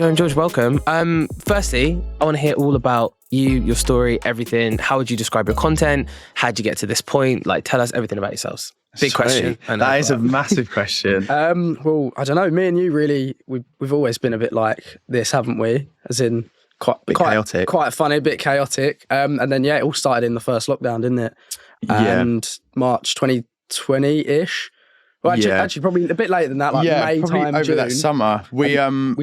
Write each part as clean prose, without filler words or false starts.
Joe and George, welcome. Firstly, I want to hear all about you, your story, everything. How would you describe your content? How'd you get to this point? Like, tell us everything about yourselves. Big question. That is a massive question. Well, I don't know. Me and you really, we've always been a bit like this, haven't we? As in quite chaotic. Quite funny, a bit chaotic. And then, it all started in the first lockdown, didn't it? And March 2020-ish. Well, actually, probably a bit later than that, like May time, over June. that summer. We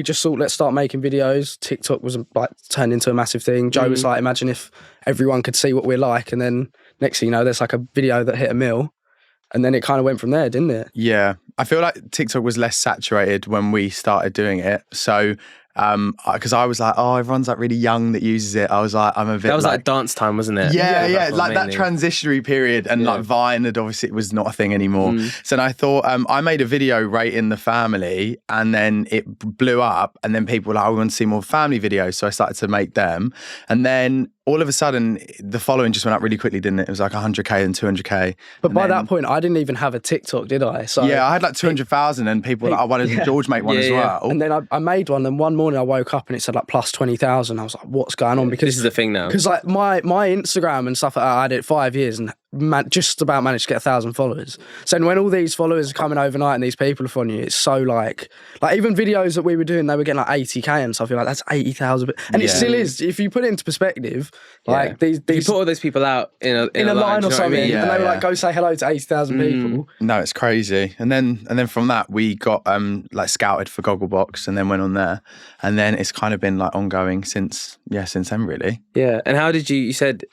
just thought, let's start making videos. TikTok was like turned into a massive thing. Joe was like, imagine if everyone could see what we're like. And then next thing you know, there's like a video that hit 1 million. And then it kind of went from there, didn't it? Yeah. I feel like TikTok was less saturated when we started doing it. So, because I was like, oh, everyone's like really young that uses it. I was like, I'm a bit. That was like dance time, wasn't it? Yeah. Like that transitionary period, and like Vine had obviously, it was not a thing anymore. So then I thought, I made a video rating the family, and then it blew up, and then people were like, I want to see more family videos. So I started to make them, and then all of a sudden, the following just went up really quickly, didn't it? It was like 100k and 200k. But by that point, I didn't even have a TikTok, did I? So yeah, I had like 200,000, and people were like, I wanted George make one as well. And then I made one, and one morning I woke up and it said like plus 20,000. I was like, what's going on? Because this is the thing now. Because like my Instagram and stuff like that, I had it 5 years and just about managed to get 1,000 followers. So when all these followers are coming overnight and these people are following you, it's so like even videos that we were doing, they were getting like 80k and stuff. You're like, that's 80,000. And it still is. If you put it into perspective, like these you put all those people out in a line or something, and they were like, go say hello to 80,000 people. No, it's crazy. And then from that, we got like scouted for Gogglebox, and then went on there, and then it's kind of been like ongoing since then, really. Yeah. And how did you said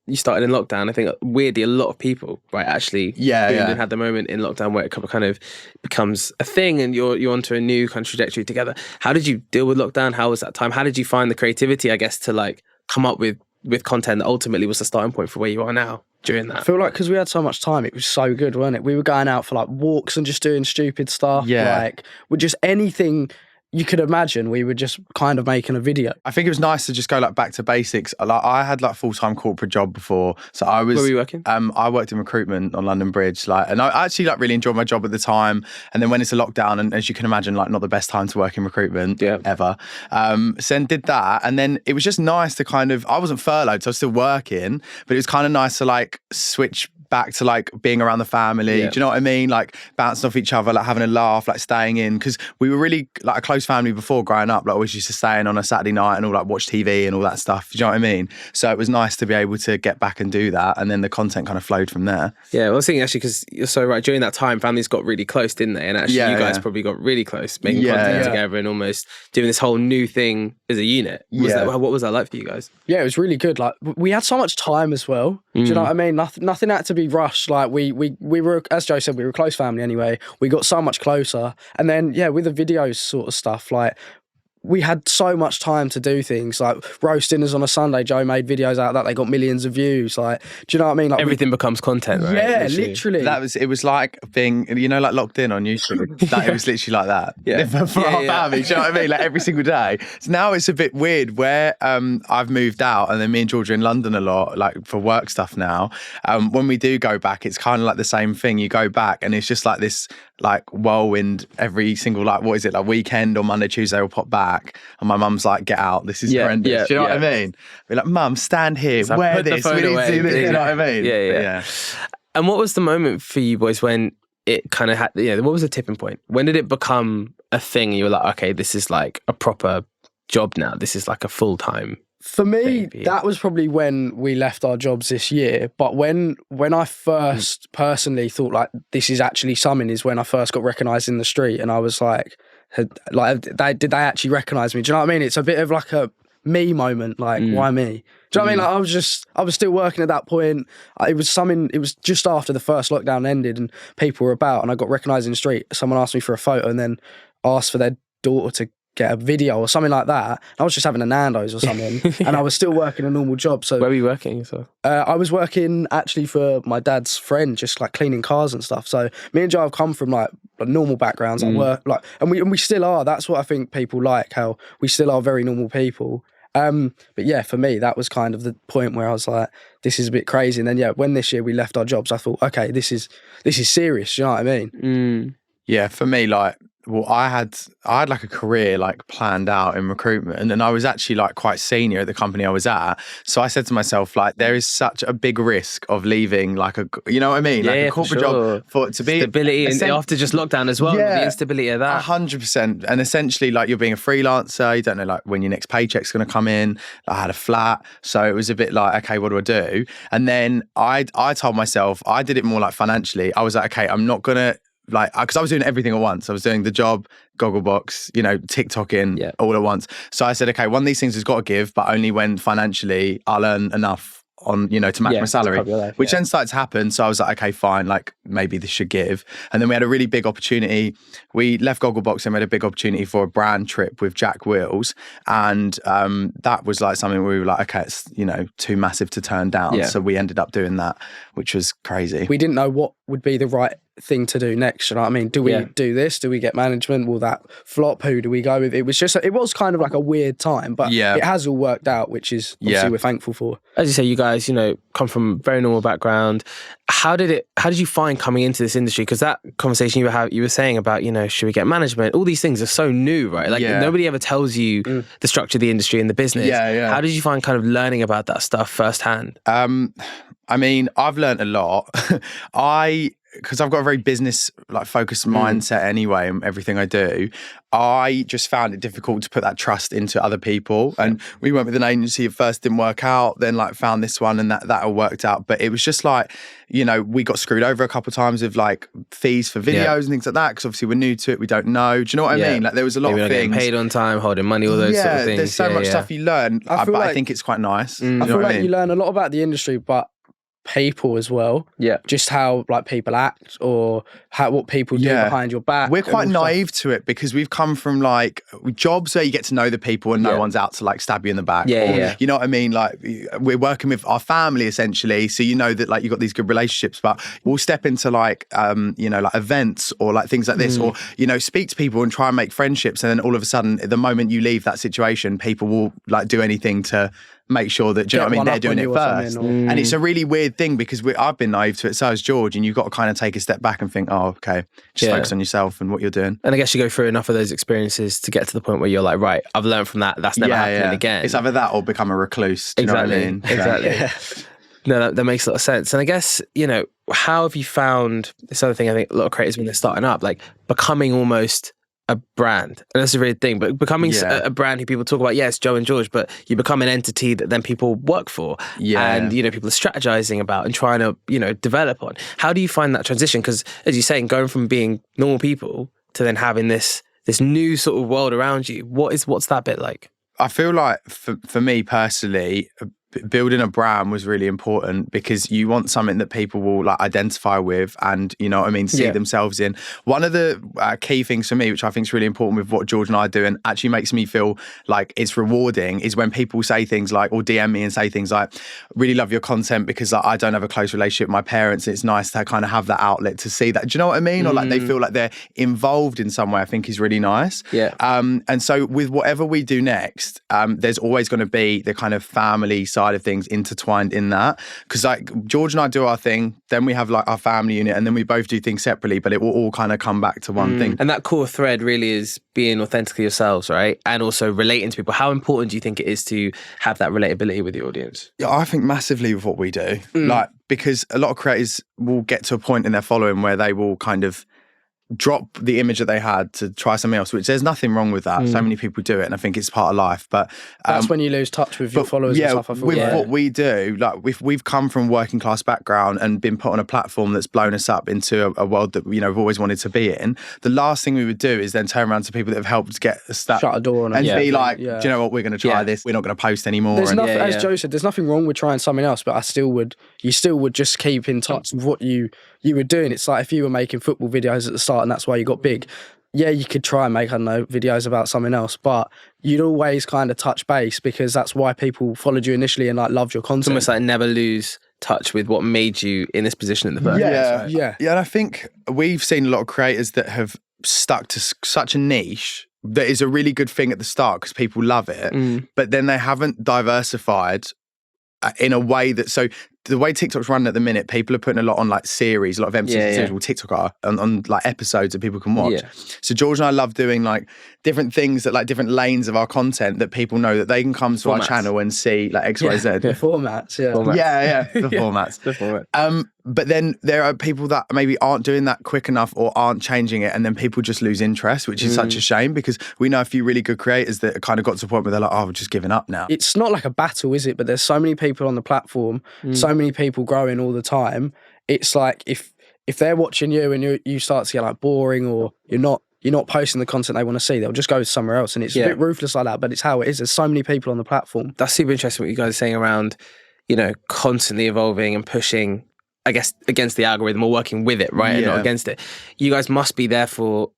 you started in lockdown? I think weirdly a lot of people, right, actually had the moment in lockdown where it kind of becomes a thing and you're onto a new kind of trajectory together. How did you deal with lockdown? How was that time? How did you find the creativity, I guess, to like come up with content that ultimately was the starting point for where you are now during that? I feel like because we had so much time, it was so good, wasn't it? We were going out for like walks and just doing stupid stuff. Yeah. Like with just anything you could imagine, we were just kind of making a video. I think it was nice to just go like back to basics. Like I had like full-time corporate job before, so I was. Where were you working? I worked in recruitment on London Bridge, and I actually like really enjoyed my job at the time. And then when it's a lockdown, and as you can imagine, like not the best time to work in recruitment ever. So then did that, and then it was just nice to kind of. I wasn't furloughed, so I was still working, but it was kind of nice to like switch back to like being around the family. Do you know what I mean? Like bouncing off each other, like having a laugh, like staying in, because we were really like a close family before growing up. Like always used to stay in on a Saturday night and all like watch TV and all that stuff. Do you know what I mean? So it was nice to be able to get back and do that, and then the content kind of flowed from there. Yeah, well, I was thinking actually, because you're so right, during that time families got really close, didn't they? And actually you guys probably got really close, making content together and almost doing this whole new thing as a unit. What was that like for you guys? Yeah, it was really good. Like we had so much time as well. Do you know what I mean? Nothing had to be rushed. Like we were, as Joe said, we were a close family anyway. We got so much closer. And then, with the videos sort of stuff, like we had so much time to do things like roast dinners on a Sunday. Joe made videos out of that. They got millions of views. Like, do you know what I mean? Like everything becomes content, right? Yeah, literally. It was like being, like locked in on YouTube. It was literally like that. For our family, do you know what I mean? Like every single day. So now it's a bit weird where I've moved out, and then me and George are in London a lot, like for work stuff now. When we do go back, it's kind of like the same thing. You go back and it's just like this like whirlwind every single like weekend or Monday, Tuesday will pop back, and my mum's like, get out, this is horrendous. Do you know what I mean? Be like, Mum, stand here, so wear this, we need to do this. You know what I mean? Yeah. And what was the moment for you boys when it kind of had, what was the tipping point? When did it become a thing? You were like, okay, this is like a proper job now. This is like a full-time. For me, that was probably when we left our jobs this year. But when I first personally thought like this is actually something is when I first got recognised in the street, and I was like did they actually recognise me? Do you know what I mean? It's a bit of like a me moment. Like, why me? Do you know what I mean? Like I was still working at that point. It was just after the first lockdown ended and people were about, and I got recognised in the street. Someone asked me for a photo and then asked for their daughter to get a video or something like that. I was just having a Nando's or something, and I was still working a normal job. So where were you working? So I was working actually for my dad's friend, just like cleaning cars and stuff. So me and Joe have come from like normal backgrounds. I work like, and we still are. That's what I think people like, how we still are very normal people. But yeah, for me, that was kind of the point where I was like, this is a bit crazy. And then when this year we left our jobs, I thought, okay, this is serious. Do you know what I mean? Yeah, for me, like well, I had like a career like planned out in recruitment, and I was actually like quite senior at the company I was at. So I said to myself, like, there is such a big risk of leaving like you know what I mean? Like a corporate job for it to be stability and after just lockdown as well, the instability of that. 100%. And essentially like you're being a freelancer, you don't know like when your next paycheck's going to come in. I had a flat, so it was a bit like, okay, what do I do? And then I told myself, I did it more like financially. I was like, okay, I'm not gonna like, because I was doing everything at once. I was doing the job, Gogglebox, you know, TikToking all at once. So I said, okay, one of these things has got to give, but only when financially I'll earn enough on, you know, to match my salary, which then started to happen. So I was like, okay, fine, like maybe this should give. And then we had a really big opportunity. We left Gogglebox and we had a big opportunity for a brand trip with Jack Wheels. And that was like something where we were like, okay, it's, you know, too massive to turn down. So we ended up doing that, which was crazy. We didn't know what would be the right thing to do next, you know what I mean? Do we do this? Do we get management? Will that flop? Who do we go with? It was kind of like a weird time, but it has all worked out, which is obviously we're thankful for. As you say, you guys, you know, come from a very normal background. How did you find coming into this industry? Because that conversation you were saying about, you know, should we get management? All these things are so new, right? Like nobody ever tells you the structure of the industry and the business. How did you find kind of learning about that stuff firsthand? I mean, I've learned a lot. Because I've got a very business like focused mindset anyway, and everything I do, I just found it difficult to put that trust into other people. And we went with an agency at first, didn't work out, then like found this one and that all worked out. But it was just like, you know, we got screwed over a couple of times with like fees for videos and things like that, because obviously we're new to it, we don't know. Do you know what I mean? Like there was a lot of things. Paid on time, holding money, all those sort of things. There's so much stuff you learn, but I think it's quite nice. I feel like you learn a lot about the industry, but people as well. Just how like people act or what people do behind your back. We're quite naive to it because we've come from like jobs where you get to know the people and no one's out to like stab you in the back. You know what I mean? Like we're working with our family essentially, so you know that like you've got these good relationships, but we'll step into like you know, like events or like things like this, or you know, speak to people and try and make friendships, and then all of a sudden the moment you leave that situation, people will like do anything to make sure that, do you know what I mean, they're doing it first. And it's a really weird thing because I've been naive to it, so has George, and you've got to kind of take a step back and think, oh, okay, just focus on yourself and what you're doing. And I guess you go through enough of those experiences to get to the point where you're like, right, I've learned from that, that's never happening again. It's either that or become a recluse, do you know what I mean? Exactly. No, that makes a lot of sense. And I guess, you know, how have you found this other thing? I think a lot of creators when they're starting up, like becoming almost a brand, and that's a weird thing, but becoming a brand who people talk about, it's Joe and George, but you become an entity that then people work for, and you know, people are strategizing about and trying to, you know, develop on. How do you find that transition? Because as you're saying, going from being normal people to then having this new sort of world around you, what's that bit like? I feel like for me personally, building a brand was really important because you want something that people will like identify with and, you know what I mean, see themselves in. One of the key things for me, which I think is really important with what George and I do and actually makes me feel like it's rewarding, is when people say things like, or DM me and say things like, really love your content because like, I don't have a close relationship with my parents. It's nice to kind of have that outlet to see that. Do you know what I mean? Or like they feel like they're involved in some way, I think is really nice. And so with whatever we do next, there's always going to be the kind of family side of things intertwined in that, because like George and I do our thing, then we have like our family unit, and then we both do things separately, but it will all kind of come back to one thing. And that core thread really is being authentically yourselves, right? And also relating to people. How important do you think it is to have that relatability with the audience? Yeah, I think massively with what we do, like because a lot of creators will get to a point in their following where they will kind of drop the image that they had to try something else, which there's nothing wrong with that. So many people do it, and I think it's part of life. But that's when you lose touch with your followers and stuff. I feel. With what we do, like we've come from a working class background and been put on a platform that's blown us up into a world that, you know, we've always wanted to be in. The last thing we would do is then turn around to people that have helped get a shut a door on and be like, do you know what, we're going to try this. We're not going to post anymore. There's nothing, as Joe said, there's nothing wrong with trying something else, but you still would just keep in touch with what you were doing. It's like if you were making football videos at the start and that's why you got big, you could try and make, I don't know, videos about something else, but you'd always kind of touch base because that's why people followed you initially and like loved your content. It's almost like never lose touch with what made you in this position in the first place. Yeah, and I think we've seen a lot of creators that have stuck to such a niche that is a really good thing at the start because people love it, but then they haven't diversified in a way that, so the way TikTok's running at the minute, people are putting a lot on like series, a lot of emphasis on series. Well, TikTok are on like episodes that people can watch. So George and I love doing like different things that like different lanes of our content that people know that they can come to our channel and see like X, Y, Z. The formats, the formats. The format. But then there are people that maybe aren't doing that quick enough or aren't changing it, and then people just lose interest, which is such a shame, because we know a few really good creators that kind of got to the point where they're like, oh, we're just giving up now. It's not like a battle, is it? But there's so many people on the platform, so many people growing all the time. It's like if they're watching you and you start to get like boring, or you're not posting the content they want to see, they'll just go somewhere else. And it's a bit ruthless like that, but it's how it is. There's so many people on the platform. That's super interesting what you guys are saying around, constantly evolving and pushing, I guess, against the algorithm, or working with it, right? And not against it. You guys must be there for,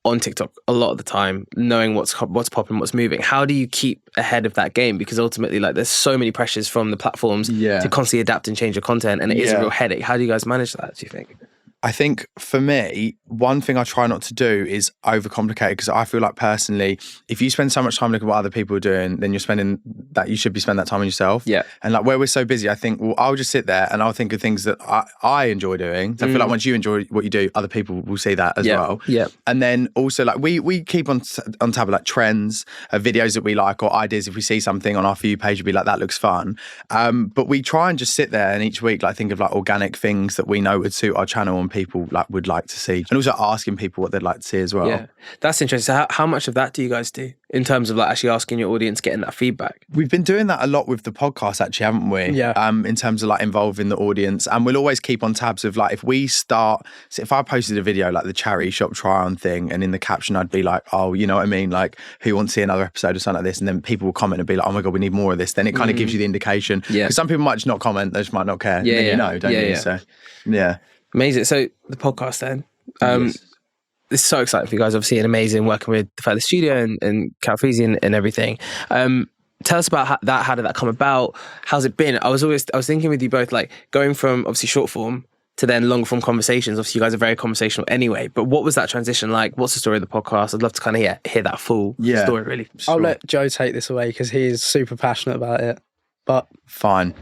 on TikTok a lot of the time, knowing what's popping, what's moving. How do you keep ahead of that game? Because ultimately, like, there's so many pressures from the platforms to constantly adapt and change your content, and it is a real headache. How do you guys manage that, do you think? I think for me, one thing I try not to do is overcomplicate, because I feel like personally, if you spend so much time looking at what other people are doing, then you should be spending that time on yourself. Yeah. And like where we're so busy, I think, well, I'll just sit there and I'll think of things that I enjoy doing. So I feel like once you enjoy what you do, other people will see that as well. Yeah. And then also like we keep on tab of like trends, videos that we like, or ideas. If we see something on our For You page, we'll be like, that looks fun. But we try and just sit there and each week like think of like organic things that we know would suit our channel and people like would like to see, and also asking people what they'd like to see as well. Yeah, that's interesting. So how much of that do you guys do in terms of like actually asking your audience, getting that feedback? We've been doing that a lot with the podcast, actually, haven't we? Yeah. In terms of like involving the audience, and we'll always keep on tabs of like, if I posted a video like the charity shop try on thing, and in the caption I'd be like, oh, you know what I mean, like, who wants to see another episode of something like this, and then people will comment and be like, oh my god, we need more of this. Then it kind of gives you the indication. Yeah. Because some people might just not comment, they just might not care. Yeah. You know, don't you? Yeah. So yeah. Amazing. So the podcast then. It's so exciting for you guys, obviously, and amazing working with the Feather Studio and Calfreezy and everything. Tell us about how did that come about? How's it been? I was thinking with you both, like, going from obviously short form to then long form conversations. Obviously you guys are very conversational anyway, but what was that transition like? What's the story of the podcast? I'd love to kind of hear that full story, really. I'll let Joe take this away because he is super passionate about it. But fine.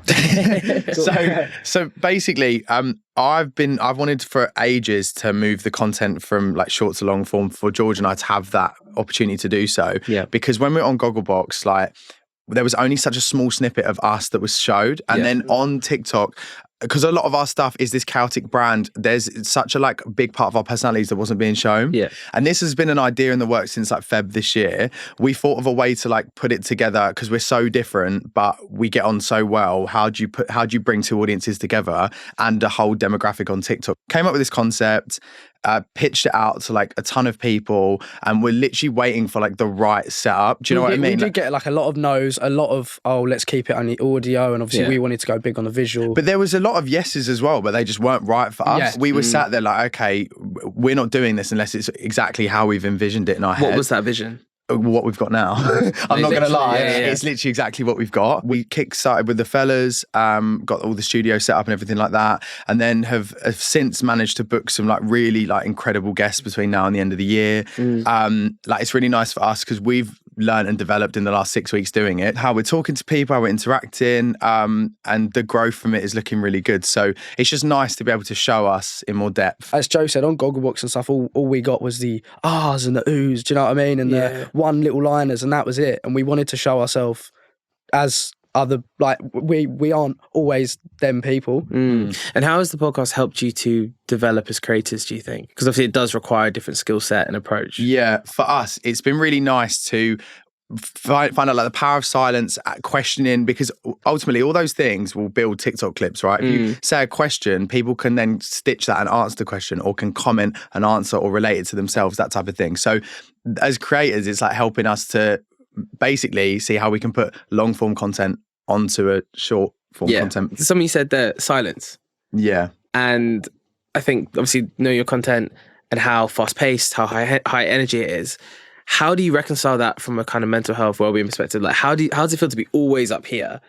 So basically, I've wanted for ages to move the content from like short to long form for George and I to have that opportunity to do so. Yeah. Because when we were on Gogglebox, like, there was only such a small snippet of us that was showed, and then on TikTok, because a lot of our stuff is this chaotic brand, there's such a like big part of our personalities that wasn't being shown. Yeah. And this has been an idea in the works since like Feb this year. We thought of a way to like put it together because we're so different, but we get on so well. How do you bring two audiences together and a whole demographic on TikTok? Came up with this concept, pitched it out to like a ton of people, and we're literally waiting for like the right setup. Do you know what I mean? We did get like a lot of no's, a lot of, oh, let's keep it on the audio, and obviously we wanted to go big on the visual. But there was a lot of yeses as well, but they just weren't right for us. We were sat there like, okay, we're not doing this unless it's exactly how we've envisioned it in our head. What was that vision? What we've got now. I'm not going to lie. It's literally exactly what we've got. We kick-started with the fellas, got all the studio set up and everything like that, and then have since managed to book some like really like incredible guests between now and the end of the year. Like, it's really nice for us because we've learned and developed in the last 6 weeks doing it, how we're talking to people, how we're interacting, and the growth from it is looking really good. So it's just nice to be able to show us in more depth. As Joe said, on Gogglebox and stuff, all we got was the ahs and the oohs, do you know what I mean? And the one little liners, and that was it. And we wanted to show ourselves as other, like, we aren't always them people. And how has the podcast helped you to develop as creators, do you think? Because obviously it does require a different skill set and approach. Yeah, for us, it's been really nice to find out like the power of silence, questioning, because ultimately all those things will build TikTok clips, right? If you say a question, people can then stitch that and answer the question, or can comment an answer or relate it to themselves, that type of thing. So as creators, it's like helping us to basically see how we can put long form content onto a short form content. Something you said there, silence. Yeah. And I think obviously know your content and how fast paced, how high energy it is. How do you reconcile that from a kind of mental health, wellbeing perspective? Like, how does it feel to be always up here?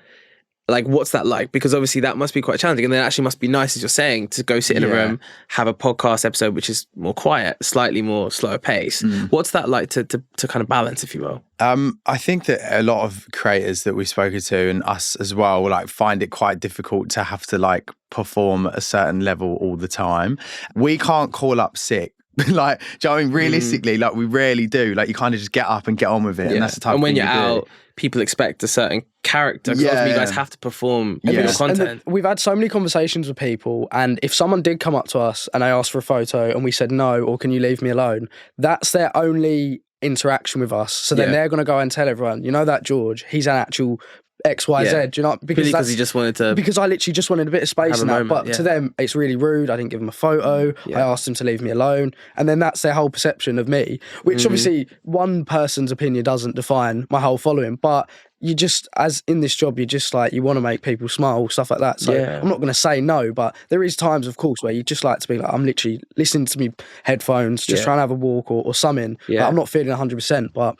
Like, what's that like? Because obviously that must be quite challenging, and then it actually must be nice, as you're saying, to go sit in a room, have a podcast episode which is more quiet, slightly more slower pace. What's that like to kind of balance, if you will? I think that a lot of creators that we've spoken to, and us as well, like find it quite difficult to have to like perform at a certain level all the time. We can't call up sick. Like, do you know what I mean? Realistically, like we rarely do. Like, you kind of just get up and get on with it, and that's the type. And of when thing you're out, people expect a certain character. Because you guys have to perform your content. We've had so many conversations with people, and if someone did come up to us and they asked for a photo, and we said no, or can you leave me alone? That's their only interaction with us. So then they're going to go and tell everyone, you know, that George, he's an actual XYZ, do you know? Because he just wanted to. Because I literally just wanted a bit of space in that. But to them, it's really rude. I didn't give him a photo. I asked him to leave me alone. And then that's their whole perception of me, which obviously one person's opinion doesn't define my whole following. But you just, as in this job, you just like, you want to make people smile, stuff like that. So I'm not going to say no, but there is times, of course, where you just like to be like, I'm literally listening to me headphones, just trying to have a walk or something. Like, I'm not feeling 100%, but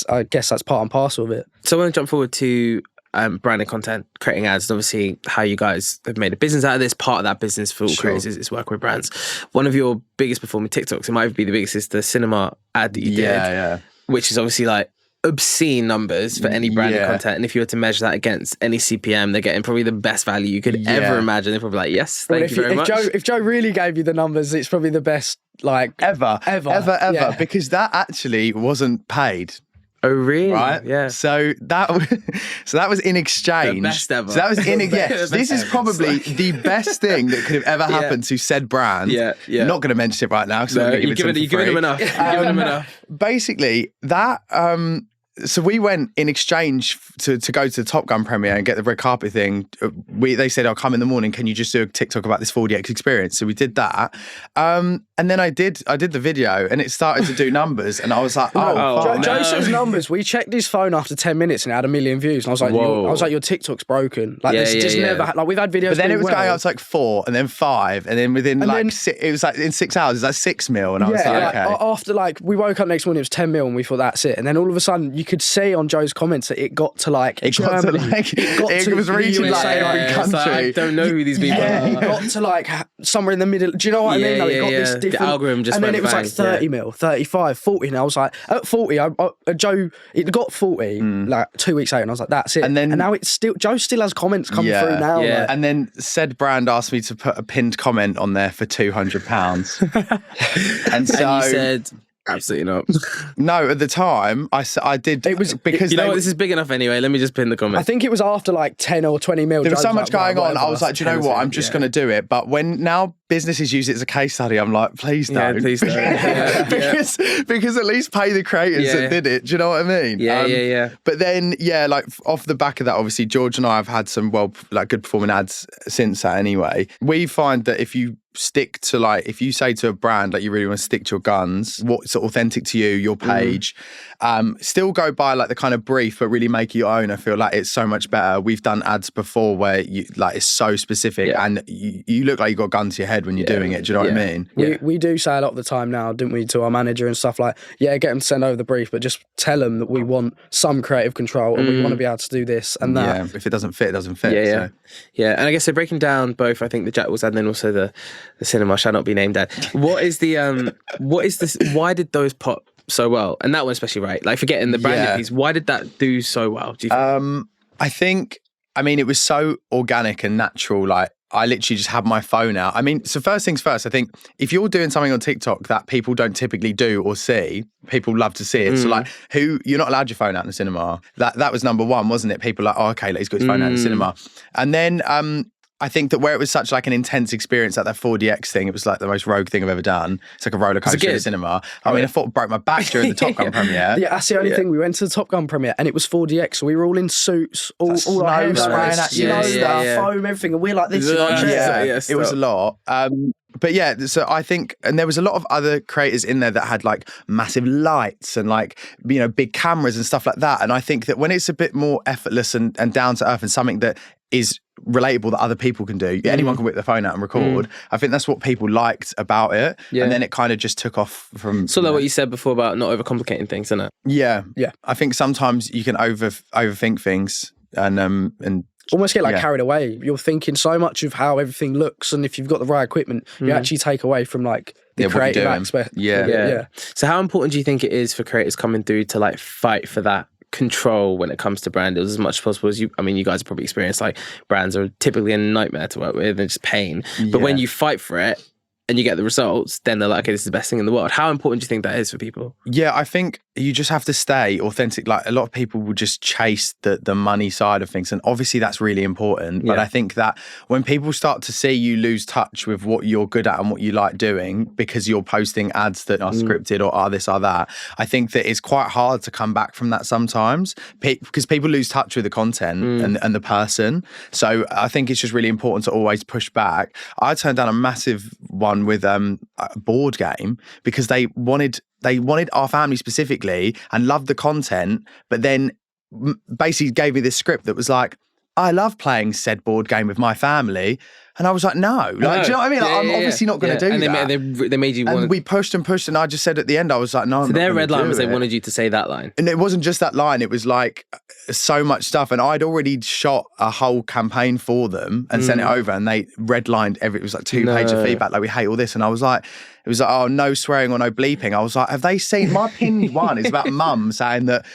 I guess that's part and parcel of it. So I want to jump forward to branding content, creating ads, and obviously how you guys have made a business out of this. Part of that business for all creators is working with brands. One of your biggest performing TikToks, it might be the biggest, is the cinema ad that you did, which is obviously like obscene numbers for any branded content. And if you were to measure that against any CPM, they're getting probably the best value you could ever imagine. They're probably like, yes, thank you very much. If Joe really gave you the numbers, it's probably the best like ever. Because that actually wasn't paid. Oh really? Right. Yeah. So that was in exchange. The best ever. So that was in yes. This is probably the best thing that could have ever happened to said brand. Yeah. I'm not going to mention it right now because you're giving them enough. You're giving them enough. Basically, that. So we went in exchange to go to the Top Gun premiere and get the red carpet thing. They said, "I'll come in the morning. Can you just do a TikTok about this 4DX experience?" So we did that, and then I did the video, and it started to do numbers, and I was like, Joe says numbers. We checked his phone after 10 minutes, and it had 1 million views. And I was like, your TikTok's broken. Like this just never. Like we've had videos, but then it was going up to like 4, and then 5, and then within it was like in 6 hours, it's like 6 mil, and I was like, okay. After like we woke up next morning, it was 10 mil, and we thought that's it. And then all of a sudden, you could see on Joe's comments that it got to like Germany. It was reaching like every country. Like, I don't know who these people are. It got to like somewhere in the middle. Do you know what I mean? Like, it got this different. The algorithm just and then went it was like 30 mil, 35, 40. And I was like, at 40, Joe, it got 40 like 2 weeks later, and I was like, that's it. And now it's still, Joe still has comments come through now. Yeah. Like. And then said brand asked me to put a pinned comment on there for £200. and so you said, absolutely not. No, at the time, I did. It was because you know what, this is big enough anyway. Let me just pin the comment. I think it was after like 10 or 20 mil. There was so much going on. I was like, do you know what? I'm just going to do it. But when now businesses use it as a case study, I'm like, please don't. Yeah, please don't. because at least pay the creators that did it. Do you know what I mean? Yeah. But then, like off the back of that, obviously, George and I have had some good performing ads since that anyway. We find that if you stick to if you say to a brand you really want to stick to your guns, what's authentic to you, your page, still go by the kind of brief, but really make it your own. I feel like it's so much better. We've done ads before where you it's so specific and you look like you got a gun to your head when you're doing it. Do you know what I mean? We do say a lot of the time now, didn't we, to our manager and stuff get them to send over the brief, but just tell them that we want some creative control and we want to be able to do this and that. Yeah, if it doesn't fit, it doesn't fit. Yeah. And I guess so breaking down both, I think the Jack Wolf's ad and then also the cinema shall not be named ad. What is this? Why did those pop so well? And that one especially, right? Like forgetting the branding piece, why did that do so well? Do you think? I mean, it was so organic and natural. I literally just had my phone out. I mean, so first things first, I think if you're doing something on TikTok that people don't typically do or see, people love to see it. So you're not allowed your phone out in the cinema. That was number one, wasn't it? People oh, okay, he's got his phone out in the cinema. And then I think that where it was such an intense experience, that 4DX thing, it was the most rogue thing I've ever done. It's like a roller coaster in the cinema. I mean, I thought I broke my back during the Top Gun premiere. Yeah, that's the only thing. We went to the Top Gun premiere and it was 4DX, so we were all in suits, all our hair foam, everything, and we're like this. It was a lot. But yeah, so I think, and there was a lot of other creators in there that had massive lights and big cameras and stuff like that. And I think that when it's a bit more effortless and down to earth and something that is relatable that other people can do, anyone can whip their phone out and record. I think that's what people liked about it. And then it kind of just took off from. So like what you said before about not overcomplicating things, isn't it? Yeah. I think sometimes you can overthink things and almost get carried away. You're thinking so much of how everything looks, and if you've got the right equipment, you actually take away from like the creative aspect. Yeah. So how important do you think it is for creators coming through to like fight for that control when it comes to brand deals as much as possible? As you guys have probably experienced, like, brands are typically a nightmare to work with and just pain. But when you fight for it and you get the results, then they're like, okay, this is the best thing in the world. How important do you think that is for people? Yeah, I think you just have to stay authentic. Like, a lot of people will just chase the money side of things, and obviously that's really important. But I think that when people start to see you lose touch with what you're good at and what you like doing because you're posting ads that are scripted or are this or that, I think that it's quite hard to come back from that sometimes because people lose touch with the content and the person. So I think it's just really important to always push back. I turned down a massive one with a board game because they wanted our family specifically and loved the content, but then basically gave me this script that was like, I love playing said board game with my family. And I was like, no. Like, do you know what I mean? Like, I'm obviously not going to do that. And they made you want. And we pushed and pushed, and I just said at the end, I was like, no. So their red line was they wanted you to say that line. And it wasn't just that line. It was like so much stuff. And I'd already shot a whole campaign for them and sent it over, and they redlined it was like 2 pages of feedback. Like, we hate all this. And I was like, it was like, oh, no swearing or no bleeping. I was like, have they seen my pinned one? It's about mum saying that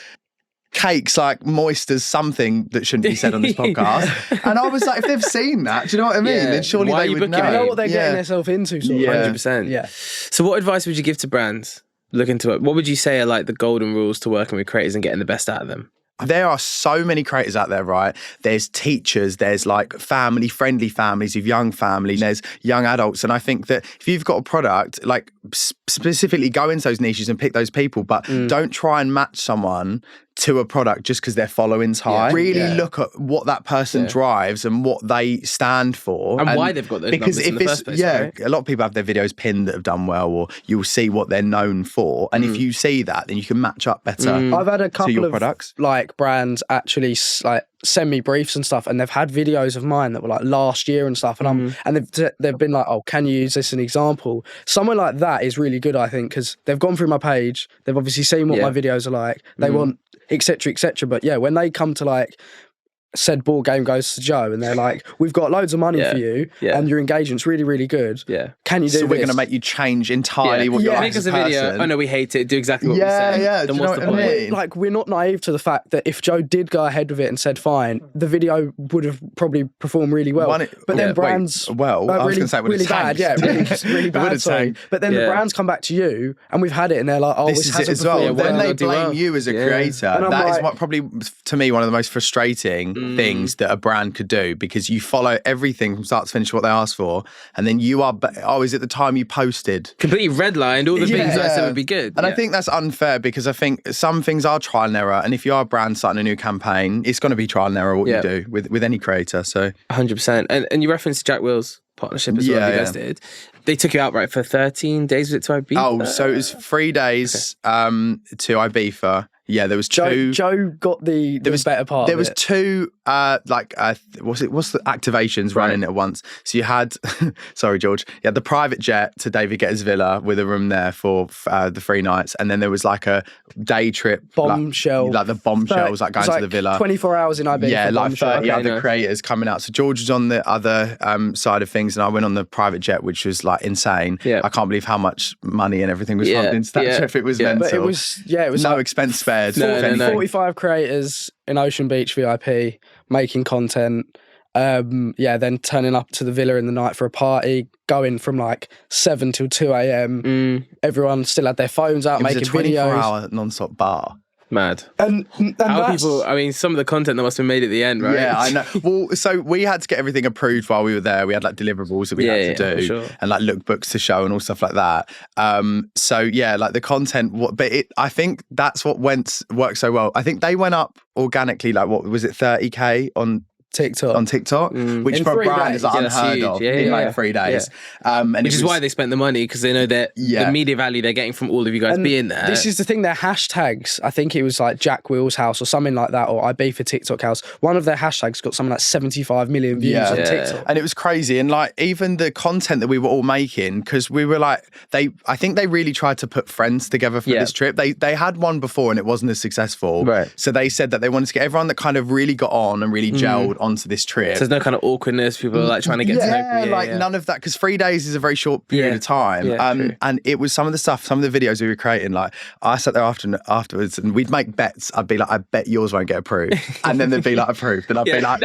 cake's like moist as something that shouldn't be said on this podcast. And I was like, if they've seen that, do you know what I mean? Then surely they would know. They know what they're getting themselves into. Sort of. 100%. Yeah. So what advice would you give to brands looking to it? What would you say are like the golden rules to working with creators and getting the best out of them? There are so many creators out there, right? There's teachers, there's like family-friendly families of young families, there's young adults. And I think that if you've got a product, like specifically go into those niches and pick those people, but don't try and match someone to a product just because their following's high. Really look at what that person drives and what they stand for. And why they've got those numbers in the first place. Right? A lot of people have their videos pinned that have done well, or you'll see what they're known for. And if you see that, then you can match up better I've had a couple to your of products. Like brands actually like send me briefs and stuff, and they've had videos of mine that were like last year and stuff, and they've been like, oh, can you use this as an example? Someone like that is really good, I think, because they've gone through my page, they've obviously seen what my videos are like, they want etc. But when they come to like said board game goes to Joe and they're like, we've got loads of money for you and your engagement's really, really good. Can you do this? So we're going to make you change entirely what you're make us a video. Oh no, we hate it. Do exactly what we said. Then what's the point? Like, we're not naive to the fact that if Joe did go ahead with it and said fine, the video would have probably performed really well. But then brands, I was going to say really bad, really bad. Sorry. But then the brands come back to you, and we've had it, and they're like, oh, this hasn't performed. Then they blame you as a creator. That is what probably to me one of the most frustrating things that a brand could do, because you follow everything from start to finish what they ask for, and then you are is it the time you posted completely redlined all the things that I said would be good, and I think that's unfair, because I think some things are trial and error, and if you are a brand starting a new campaign, it's going to be trial and error what you do with any creator. So 100%. And you referenced Jack Will's partnership as well. You guys did. They took you out right for 13 days, was it, to Ibiza? Oh, so it was 3 days to Ibiza. Yeah, there was two. Joe got the better part. There was two, what's the activations running at once? So you had, sorry, George, you had the private jet to David Guetta's villa with a room there for the 3 nights, and then there was like a day trip bombshell, like the bombshells, like going to the villa. 24 hours in Ibiza. Yeah, like 30 other creators coming out. So George was on the other side of things, and I went on the private jet, which was like insane. Yeah. I can't believe how much money and everything was pumped into that trip. It was mental. But it was no expense spared. 45 creators in Ocean Beach VIP making content. Then turning up to the villa in the night for a party, going from like 7 till 2 a.m. Everyone still had their phones out making videos. It was a 24-hour non-stop bar. Mad. And how people, I mean, some of the content that must have been made at the end, right? Yeah, I know. Well, so we had to get everything approved while we were there. We had like deliverables that we had to do, and like lookbooks to show and all stuff like that. Like the content, I think that's what worked so well. I think they went up organically, like what was it, 30K on TikTok, which for a brand is like unheard of in like 3 days. Which is why they spent the money, because they know that the media value they're getting from all of you guys being there. This is the thing, their hashtags, I think it was like Jack Will's house or something like that, or Ibiza TikTok house. One of their hashtags got something like 75 million views on TikTok. And it was crazy. And like even the content that we were all making, because we were like, I think they really tried to put friends together for this trip. They had one before and it wasn't as successful. Right. So they said that they wanted to get everyone that kind of really got on and really gelled onto this trip. So there's no kind of awkwardness. People are like trying to get to know you. None of that, because 3 days is a very short period of time. And it was some of the videos we were creating, like I sat there afterwards and we'd make bets. I'd be like, I bet yours won't get approved. And then they'd be like, approved. And I'd be like,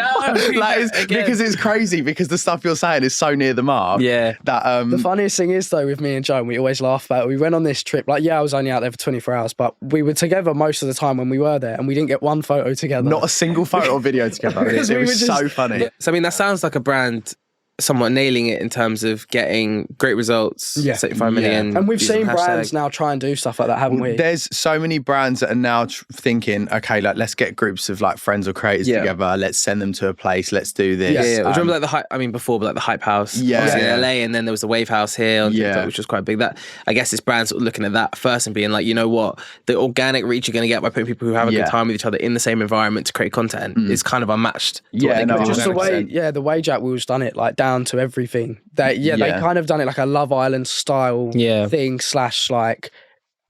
because it's crazy, because the stuff you're saying is so near the mark. Yeah. That the funniest thing is though, with me and Joe, and we always laugh about it, we went on this trip, like I was only out there for 24 hours, but we were together most of the time when we were there, and we didn't get one photo together. Not a single photo or video together. It was so funny. So I mean, that sounds like a brand somewhat nailing it in terms of getting great results, 75 million. And we've seen brands now try and do stuff like that, haven't we? There's so many brands that are now thinking, okay, like let's get groups of like friends or creators together. Let's send them to a place. Let's do this. Yeah. Do you remember like the hype? I mean, before, but like the Hype House, in LA, and then there was the Wave House here on TikTok, which was quite big. That I guess it's brands sort of looking at that first and being like, you know what, the organic reach you're going to get by putting people who have a good time with each other in the same environment to create content is kind of unmatched. Just the way Jack Will's done it, like down to everything. They kind of done it like a Love Island style thing / like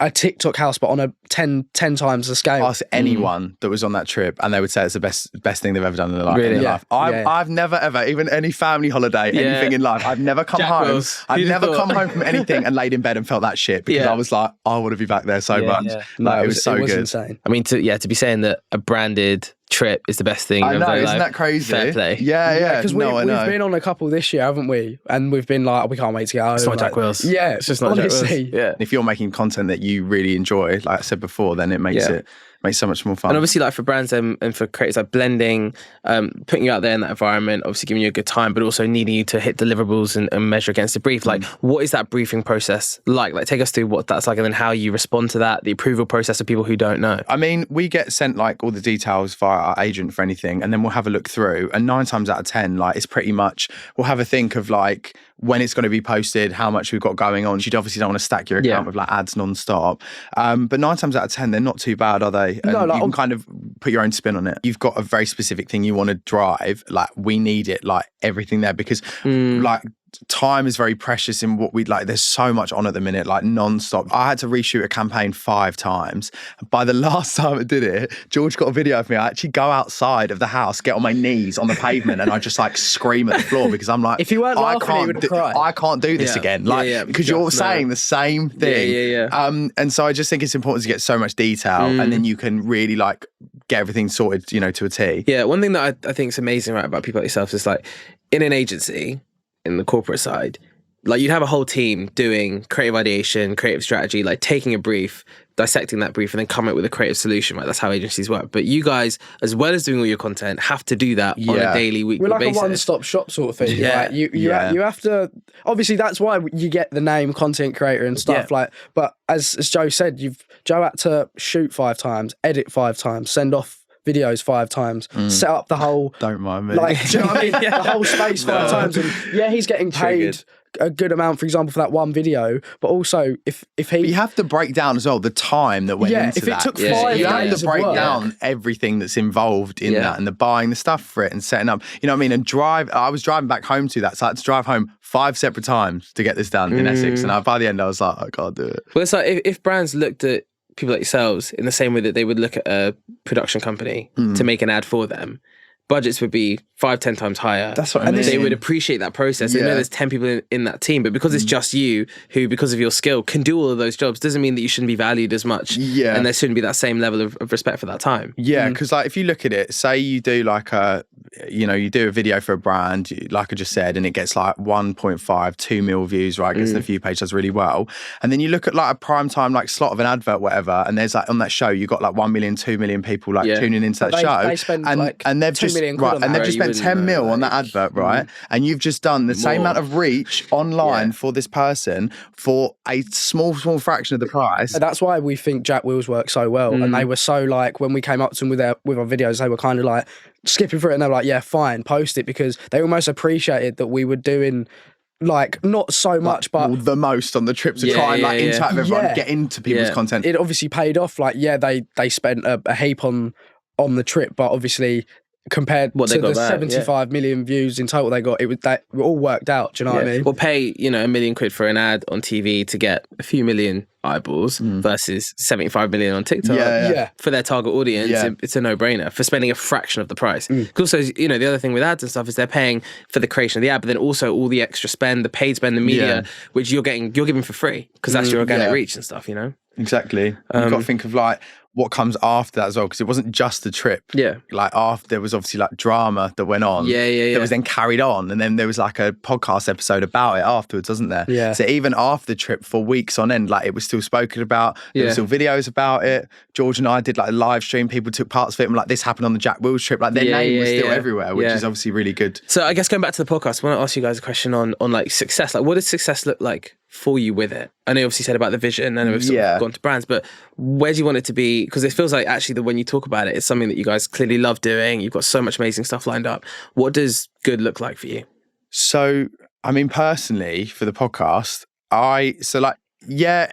a TikTok house, but on a 10 times the scale. Ask anyone that was on that trip, and they would say it's the best thing they've ever done in their life. Really? I've never ever, even any family holiday, anything in life, I've never come home. I've never come home from anything and laid in bed and felt that shit, because I was like, I want to be back there so much. Yeah. Like, it was so good. Insane. I mean, to be saying that a branded trip is the best thing. I know, isn't that crazy? Fair play. Yeah. Because we've been on a couple this year, haven't we? And we've been like, we can't wait to get home. It's not Jack Wills. Yeah, it's just not Jack Wills. Yeah. If you're making content that you really enjoy, like I said before, then it makes it so much more fun. And obviously, like for brands and for creators, like blending, putting you out there in that environment, obviously giving you a good time, but also needing you to hit deliverables and measure against the brief. Like, what is that briefing process like? Like, take us through what that's like, and then how you respond to that, the approval process of people who don't know. I mean, we get sent like all the details via our agent for anything, and then we'll have a look through, and 9 times out of 10, like it's pretty much, we'll have a think of like when it's going to be posted, how much we've got going on. You obviously don't want to stack your account with like ads non-stop. But 9 times out of 10, they're not too bad, are they? And you can kind of put your own spin on it. You've got a very specific thing you want to drive. Like, we need it, like everything there, because like time is very precious in what we like. There's so much on at the minute, like non-stop. I had to reshoot a campaign 5 times. By the last time I did it, George got a video of me. I actually go outside of the house, get on my knees on the pavement, and I just like scream at the floor, because I'm like, if you weren't laughing, you would have cried. I can't do this again. Like, because you're saying the same thing. And so I just think it's important to get so much detail, and then you can really like get everything sorted, you know, to a T. Yeah, one thing that I think is amazing about people like yourself is like, in an agency, in the corporate side, like you'd have a whole team doing creative ideation, creative strategy, like taking a brief, dissecting that brief, and then coming up with a creative solution. Right, that's how agencies work. But you guys, as well as doing all your content, have to do that on a daily, weekly basis. We're like a one-stop shop sort of thing. Like you have to. Obviously, that's why you get the name content creator and stuff. Like, but as Joe said, Joe had to shoot 5 times, edit 5 times, send off videos 5 times, set up the whole, don't mind me, like, do you know what I mean? The whole space 5 times, and he's getting paid a good amount, for example, for that one video. But also, if he, you have to break down as well the time that went into if that. It took 5 you have days to break of work. down everything that's involved in that, and the buying the stuff for it and setting up. You know what I mean? And I was driving back home to that, so I had to drive home 5 separate times to get this done in Essex. And by the end, I was like, I can't do it. Well, it's like if brands looked at people like yourselves in the same way that they would look at a production company to make an ad for them, budgets would be 5-10 times higher. That's what I mean. They would appreciate that process. They know there's 10 people in that team, but because it's just you who, because of your skill, can do all of those jobs, doesn't mean that you shouldn't be valued as much. Yeah. And there shouldn't be that same level of respect for that time. Yeah, because like if you look at it, say you do like you do a video for a brand, like I just said, and it gets like 1.5, 2 mil views, right? Gets the view page, does really well. And then you look at like a prime time like slot of an advert, whatever, and there's like on that show, you got like 1 million, 2 million people like tuning into that show. They spend and they've just spent 10 mil on that advert, right? And you've just done the same amount of reach online for this person for a small fraction of the price. And that's why we think Jack Wills work so well. And they were so like, when we came up to them with our videos, they were kind of like skipping through it, and they were like, yeah, fine, post it, because they almost appreciated that we were doing like not so much, but the most on the trip to try and like interact with everyone, get into people's content. It obviously paid off. Like, they spent a heap on the trip, but obviously compared what to the 75 million views in total they got, it all worked out. Do you know what I mean? We'll pay, £1 million for an ad on TV to get a few million eyeballs versus 75 million on TikTok. For their target audience, it's a no-brainer for spending a fraction of the price. Also, the other thing with ads and stuff is they're paying for the creation of the ad, but then also all the extra spend, the paid spend, the media, which you're giving for free because that's your organic reach and stuff. Exactly. You've got to think of like what comes after that as well, because it wasn't just the trip. Like after, there was obviously like drama that went on. That was then carried on, and then there was like a podcast episode about it afterwards, wasn't there? So even after the trip, for weeks on end, like it was still spoken about. There were still videos about it. George and I did like a live stream. People took parts of it, and like this happened on the Jack Wills trip. Like their name was still everywhere, which is obviously really good. So I guess going back to the podcast, I want to ask you guys a question on like success. Like, what does success look like for you with it? I know you obviously said about the vision, and we've sort of gone to brands, but where do you want it to be? Because it feels like actually that when you talk about it, it's something that you guys clearly love doing. You've got so much amazing stuff lined up. What does good look like for you? So, I mean, personally, for the podcast,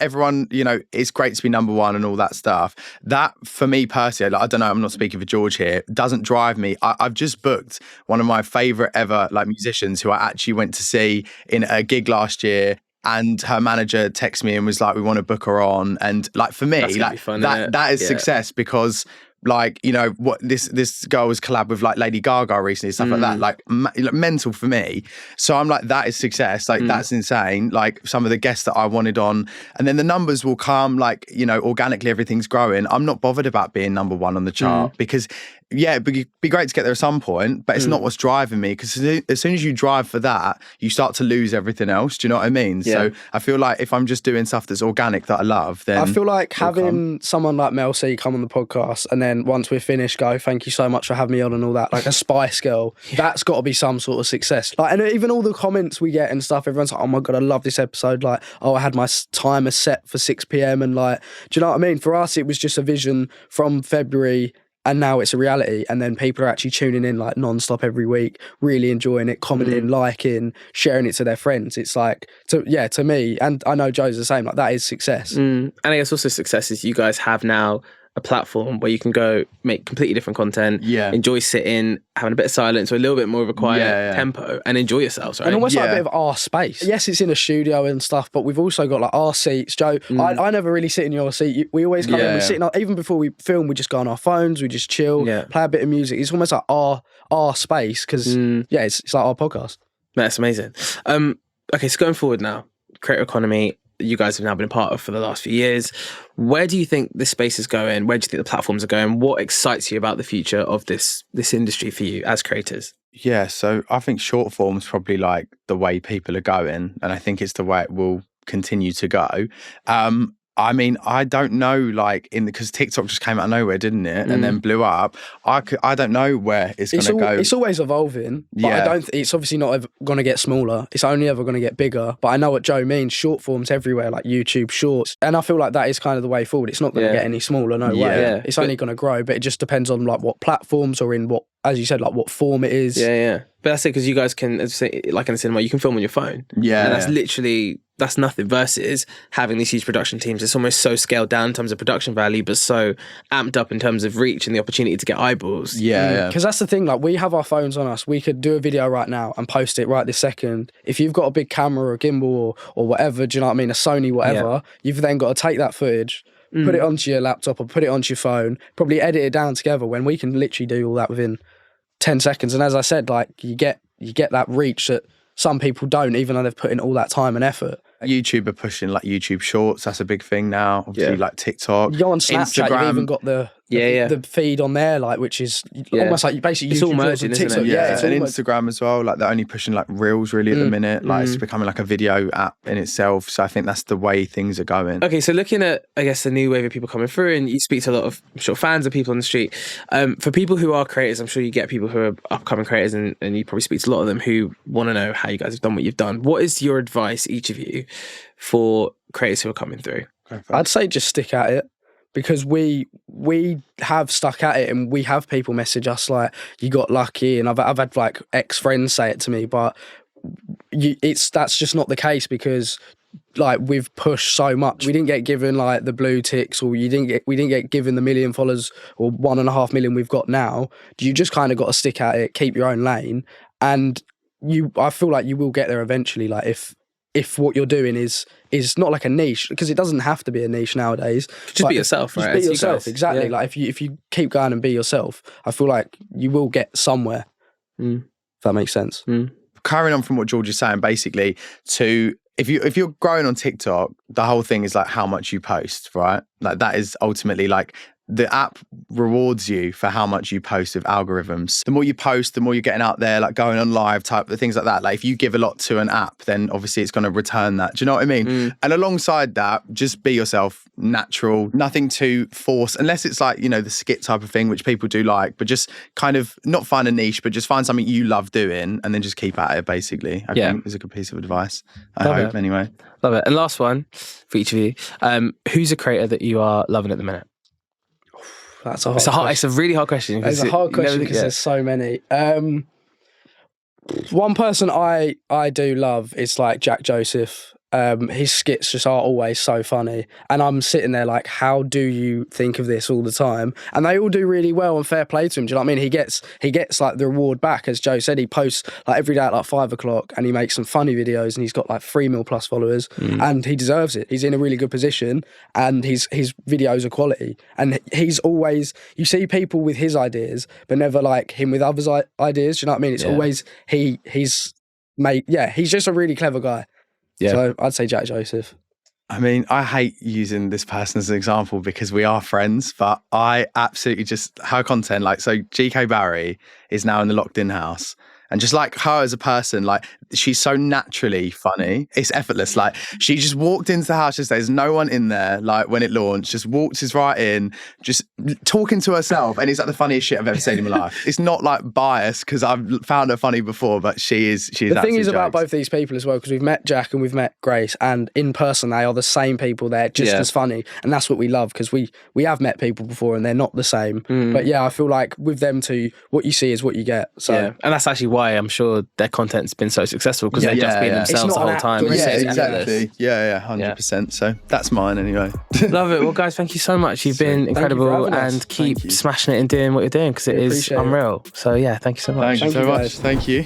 everyone, it's great to be number one and all that stuff. That, for me personally, like, I don't know, I'm not speaking for George here, doesn't drive me. I've just booked one of my favourite ever like musicians who I actually went to see in a gig last year. And her manager texted me and was like, we want to book her on. And like, for me, like fun, that is success, because like, what this girl was collab with like Lady Gaga recently, stuff like that, like mental for me. So I'm like, that is success. Like that's insane. Like some of the guests that I wanted on, and then the numbers will come, like, organically everything's growing. I'm not bothered about being number one on the chart because it'd be great to get there at some point, but it's not what's driving me, because as soon as you drive for that, you start to lose everything else. Do you know what I mean? So I feel like if I'm just doing stuff that's organic that I love, then I feel like having someone like Mel C come on the podcast, and then once we're finished, go, thank you so much for having me on and all that, like a Spice Girl, that's got to be some sort of success. Like, and even all the comments we get and stuff, everyone's like, oh my God, I love this episode. Like, I had my timer set for 6 p.m. and like, do you know what I mean? For us, it was just a vision from February, and now it's a reality, and then people are actually tuning in like non-stop every week, really enjoying it, commenting, liking, sharing it to their friends. It's like, to me, and I know Joe's the same, like that is success. And I guess also success is you guys have now a platform where you can go make completely different content, enjoy sitting, having a bit of silence or a little bit more of a quiet tempo, and enjoy yourselves, right? And almost like a bit of our space. Yes, it's in a studio and stuff, but we've also got like our seats. Joe, I never really sit in your seat. We always come in, we sit in even before we film, we just go on our phones, we just chill, play a bit of music. It's almost like our space, because it's like our podcast. That's amazing. Okay, so going forward now, creator economy, you guys have now been a part of for the last few years. Where do you think this space is going? Where do you think the platforms are going? What excites you about the future of this industry for you as creators? Yeah, so I think short form's probably like the way people are going, and I think it's the way it will continue to go. I mean, I don't know, like, because TikTok just came out of nowhere, didn't it? And then blew up. I don't know where it's going to go. It's always evolving, but it's obviously not ever going to get smaller. It's only ever going to get bigger. But I know what Joe means. Short form's everywhere, like YouTube Shorts. And I feel like that is kind of the way forward. It's not going to get any smaller, no way. Yeah. It's only going to grow, but it just depends on like what platforms or in what, as you said, like what form it is. Yeah. But that's it, because you guys can, as I say, like in the cinema, you can film on your phone. Yeah. And that's literally, that's nothing versus having these huge production teams. It's almost so scaled down in terms of production value, but so amped up in terms of reach and the opportunity to get eyeballs. Yeah. Because that's the thing, like we have our phones on us. We could do a video right now and post it right this second. If you've got a big camera or a gimbal or whatever, do you know what I mean? A Sony, whatever, you've then got to take that footage, put it onto your laptop or put it onto your phone, probably edit it down together, when we can literally do all that within 10 seconds. And as I said, like you get that reach that some people don't, even though they've put in all that time and effort. YouTube are pushing like YouTube Shorts. That's a big thing now. Obviously, like TikTok. You go on Snapchat, you've even got the feed on there, like, which is almost like basically it's YouTube all merging, TikTok. isn't it? Yeah, it's and Instagram as well. Like they're only pushing like Reels really at the minute. Like it's becoming like a video app in itself. So I think that's the way things are going. Okay, so looking at, I guess, the new wave of people coming through, and you speak to a lot of, I'm sure, fans of people on the street. For people who are creators, I'm sure you get people who are upcoming creators, and you probably speak to a lot of them who want to know how you guys have done what you've done. What is your advice, each of you, for creators who are coming through? I'd say just stick at it, because we have stuck at it, and we have people message us like, you got lucky, and I've had like ex-friends say it to me, but that's just not the case, because like we've pushed so much. We didn't get given like the blue ticks, or we didn't get given the 1 million followers or 1.5 million we've got now. You just kind of got to stick at it, keep your own lane, and I feel like you will get there eventually. Like if what you're doing is not like a niche, because it doesn't have to be a niche nowadays. Just be yourself, right? Just be yourself, exactly. Yeah. Like if you keep going and be yourself, I feel like you will get somewhere. If that makes sense. Carrying on from what George is saying, basically, if you're growing on TikTok, the whole thing is like how much you post, right? Like that is ultimately like the app rewards you for how much you post with algorithms. The more you post, the more you're getting out there, like going on live type of things like that. Like if you give a lot to an app, then obviously it's going to return that. Do you know what I mean? And alongside that, just be yourself, natural, nothing to force, unless it's like, you know, the skit type of thing, which people do like, but just kind of not find a niche, but just find something you love doing and then just keep at it, basically. I think is a good piece of advice. I hope, anyway. Love it. And last one for each of you. Who's a creator that you are loving at the minute? That's a hard it's a really hard question. It's a hard question because there's so many. One person I do love is like Jack Joseph. His skits just are always so funny, and I'm sitting there like, how do you think of this all the time? And they all do really well, and fair play to him. Do you know what I mean? He gets like the reward back. As Joe said, he posts like every day at like 5 o'clock, and he makes some funny videos, and he's got like 3 mil plus followers, and he deserves it. He's in a really good position, and his videos are quality. And he's always, you see people with his ideas, but never like him with others' ideas. Do you know what I mean? It's always he's just a really clever guy. Yeah. So I'd say Jack Joseph. I mean, I hate using this person as an example because we are friends, but I absolutely just, her content, like, so GK Barry is now in the locked in house. And just like her as a person, like she's so naturally funny. It's effortless. Like she just walked into the house, just there's no one in there. Like when it launched, just walks right in, just talking to herself. And it's like the funniest shit I've ever seen in my life. It's not like biased because I've found her funny before, but she's the thing is about both these people as well, because we've met Jack and we've met Grace, and in person they are the same people. They're just as funny, and that's what we love, because we have met people before and they're not the same. But yeah, I feel like with them two, what you see is what you get. So and that's actually why I'm sure their content's been so successful, because they've just been themselves the whole time. Yeah, exactly. 100%. So that's mine anyway. Love it. Well, guys, thank you so much. You've been incredible, and keep smashing it and doing what you're doing, because it is unreal. So yeah, thank you so much. Thank you so much. Thank you.